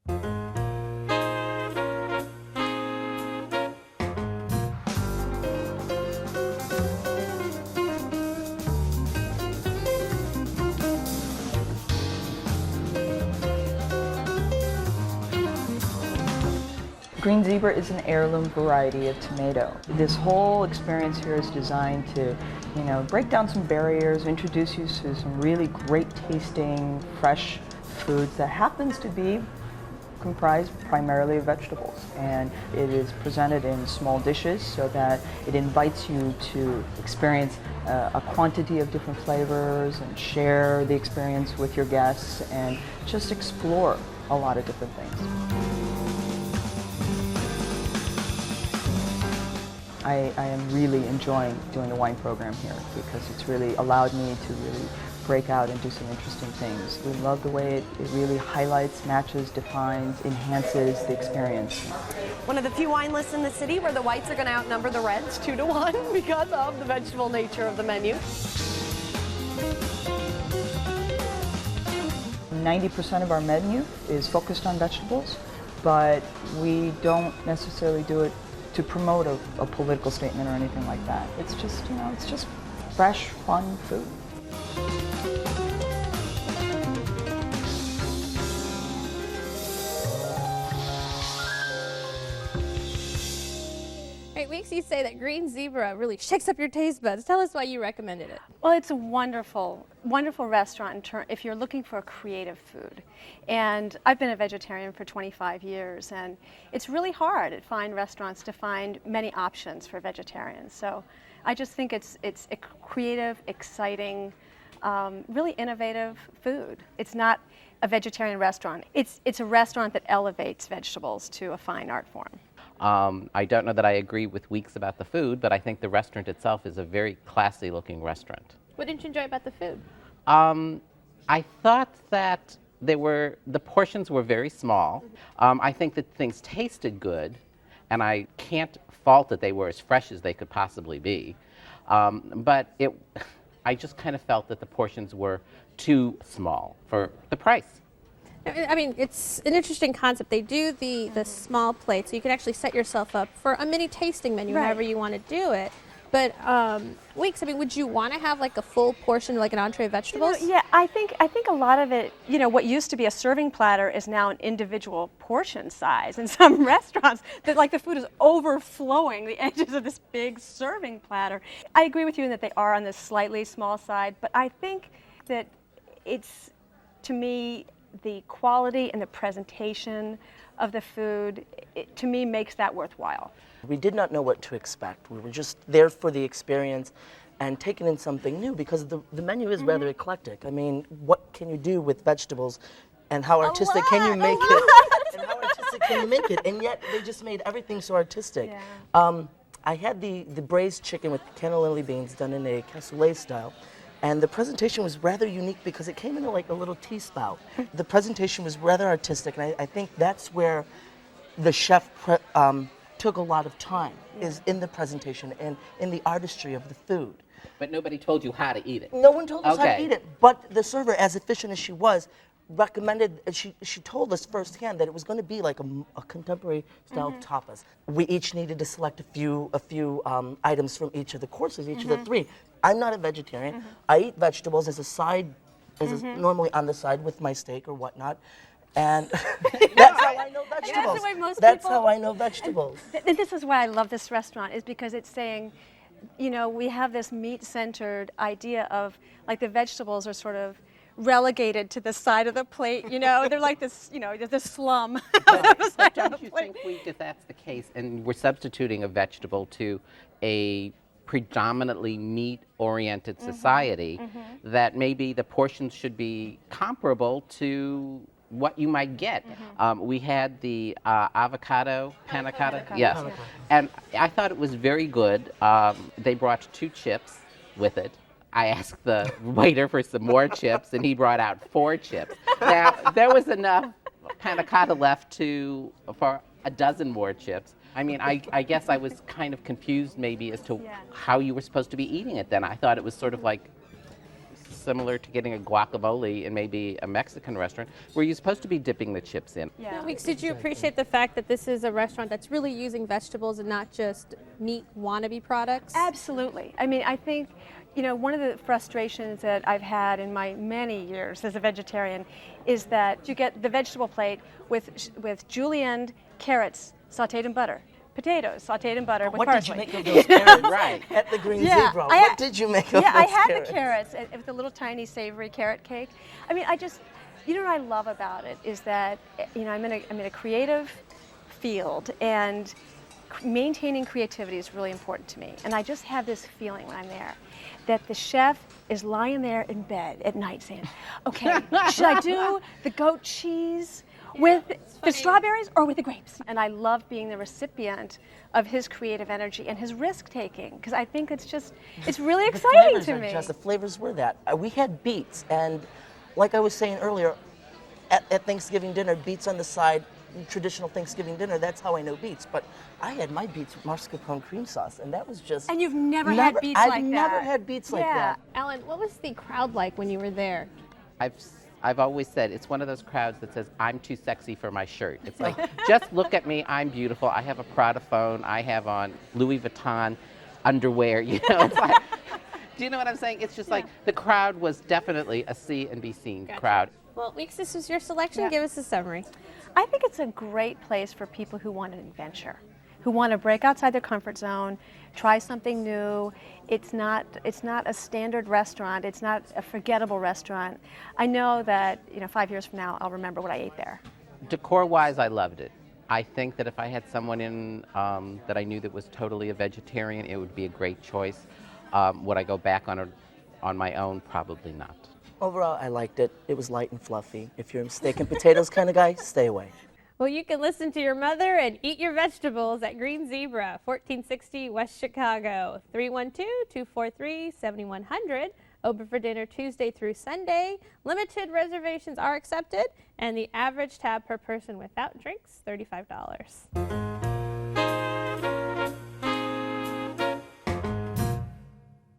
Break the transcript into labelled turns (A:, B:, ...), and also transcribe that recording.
A: Green Zebra is an heirloom variety of tomato. This whole experience here is designed to, break down some barriers, introduce you to some really great tasting, fresh foods that happens to be comprised primarily of vegetables. And it is presented in small dishes so that it invites you to experience a quantity of different flavors and share the experience with your guests and just explore a lot of different things. I am really enjoying doing the wine program here because it's really allowed me to really break out and do some interesting things. We love the way it really highlights, matches, defines, enhances the experience.
B: One of the few wine lists in the city where the whites are going to outnumber the reds 2-1 because of the vegetable nature of the menu.
A: 90% of our menu is focused on vegetables, but we don't necessarily do it to promote a political statement or anything like that. It's just, it's just fresh, fun food.
C: Right, Weeks, you say that Green Zebra really shakes up your taste buds. Tell us why you recommended it.
D: Well, it's a wonderful, wonderful restaurant if you're looking for creative food. And I've been a vegetarian for 25 years, and it's really hard at fine restaurants to find many options for vegetarians. So I just think it's a creative, exciting, really innovative food. It's not a vegetarian restaurant. It's a restaurant that elevates vegetables to a fine art form.
E: I don't know that I agree with Weeks about the food, but I think the restaurant itself is a very classy looking restaurant.
C: What didn't you enjoy about the food?
E: I thought that the portions were very small. I think that things tasted good, and I can't fault that they were as fresh as they could possibly be. But I just kind of felt that the portions were too small for the price.
C: I mean, it's an interesting concept. They do the small plate, so you can actually set yourself up for a mini tasting menu,
D: Right.
C: however you want to do it. But Weeks, I mean, would you want to have like a full portion, like an entree of vegetables?
D: Yeah, I think a lot of it, what used to be a serving platter is now an individual portion size in some restaurants. That like the food is overflowing the edges of this big serving platter. I agree with you in that they are on the slightly small side, but I think that it's, to me, the quality and the presentation of the food, to me, makes that worthwhile.
F: We did not know what to expect. We were just there for the experience and taking in something new because the menu is rather eclectic. I mean, what can you do with vegetables and how artistic can you make it? And how artistic can you make it? And yet they just made everything so artistic.
D: Yeah.
F: I had the braised chicken with cannellini beans done in a cassoulet style. And the presentation was rather unique because it came in like a little tea spout. The presentation was rather artistic, and I think that's where the chef took a lot of time, is in the presentation and in the artistry of the food.
E: But nobody told you how to eat it.
F: No one told us how to
E: Okay.
F: eat it, but the server, as efficient as she was, recommended, she told us firsthand that it was going to be like a contemporary style tapas. We each needed to select a few items from each of the courses, each of the three. I'm not a vegetarian. I eat vegetables as a side, normally on the side with my steak or whatnot. And that's how I know vegetables.
D: That's the way most
F: That's
D: people-
F: how I know vegetables.
D: And this is why I love this restaurant, is because it's saying, we have this meat-centered idea of, like, the vegetables are sort of relegated to the side of the plate, they're like this, the slum.
E: But don't you think, if that's the case, and we're substituting a vegetable to a predominantly meat-oriented society, that maybe the portions should be comparable to what you might get. We had the avocado panna cotta. Yes. And I thought it was very good. They brought 2 chips with it. I asked the waiter for some more chips, and he brought out 4 chips. Now, there was enough panna cotta left for a dozen more chips. I mean, I guess I was kind of confused maybe as to how you were supposed to be eating it then. I thought it was sort of like similar to getting a guacamole in maybe a Mexican restaurant, where you're supposed to be dipping the chips in.
D: Yeah.
C: Weeks, did you appreciate the fact that this is a restaurant that's really using vegetables and not just meat wannabe products?
D: Absolutely. I mean, I think, one of the frustrations that I've had in my many years as a vegetarian is that you get the vegetable plate with julienne, carrots sautéed in butter, potatoes sautéed in butter with
F: What
D: parsley.
F: did you make of those carrots
E: Right.
F: at the Green
D: Yeah,
F: Zebra?
D: I-
F: What did you make of those
D: Yeah, I had
F: carrots?
D: the carrots with the little tiny savory carrot cake. I mean, what I love about it is that, I'm in a creative field, and maintaining creativity is really important to me. And I just have this feeling when I'm there that the chef is lying there in bed at night saying, okay, should I do the goat cheese with the strawberries or with the grapes? And I love being the recipient of his creative energy and his risk taking, because I think it's really exciting to me.
F: The flavors were that. We had beets, and like I was saying earlier, at Thanksgiving dinner, beets on the side, traditional Thanksgiving dinner, that's how I know beets. But I had my beets with mascarpone cream sauce, and that was just...
D: And you've never had beets like that?
F: I've never had beets like that.
C: Alan, what was the crowd like when you were there?
E: I've always said it's one of those crowds that says, I'm too sexy for my shirt. It's like, just look at me, I'm beautiful. I have a Prada phone, I have on Louis Vuitton underwear, It's like, do you know what I'm saying? It's just like, the crowd was definitely a see and be seen crowd.
C: Well, Weeks, this was your selection.
D: Yeah.
C: Give us a summary.
D: I think it's a great place for people who want an adventure, who want to break outside their comfort zone, try something new. It's not a standard restaurant. It's not a forgettable restaurant. I know that 5 years from now I'll remember what I ate there.
E: Decor-wise, I loved it. I think that if I had someone in that I knew that was totally a vegetarian, it would be a great choice. Would I go back on my own? Probably not.
F: Overall, I liked it. It was light and fluffy. If you're a steak and potatoes kind of guy, stay away.
C: Well, you can listen to your mother and eat your vegetables at Green Zebra, 1460 West Chicago, 312-243-7100. Open for dinner Tuesday through Sunday. Limited reservations are accepted, and the average tab per person without drinks, $35.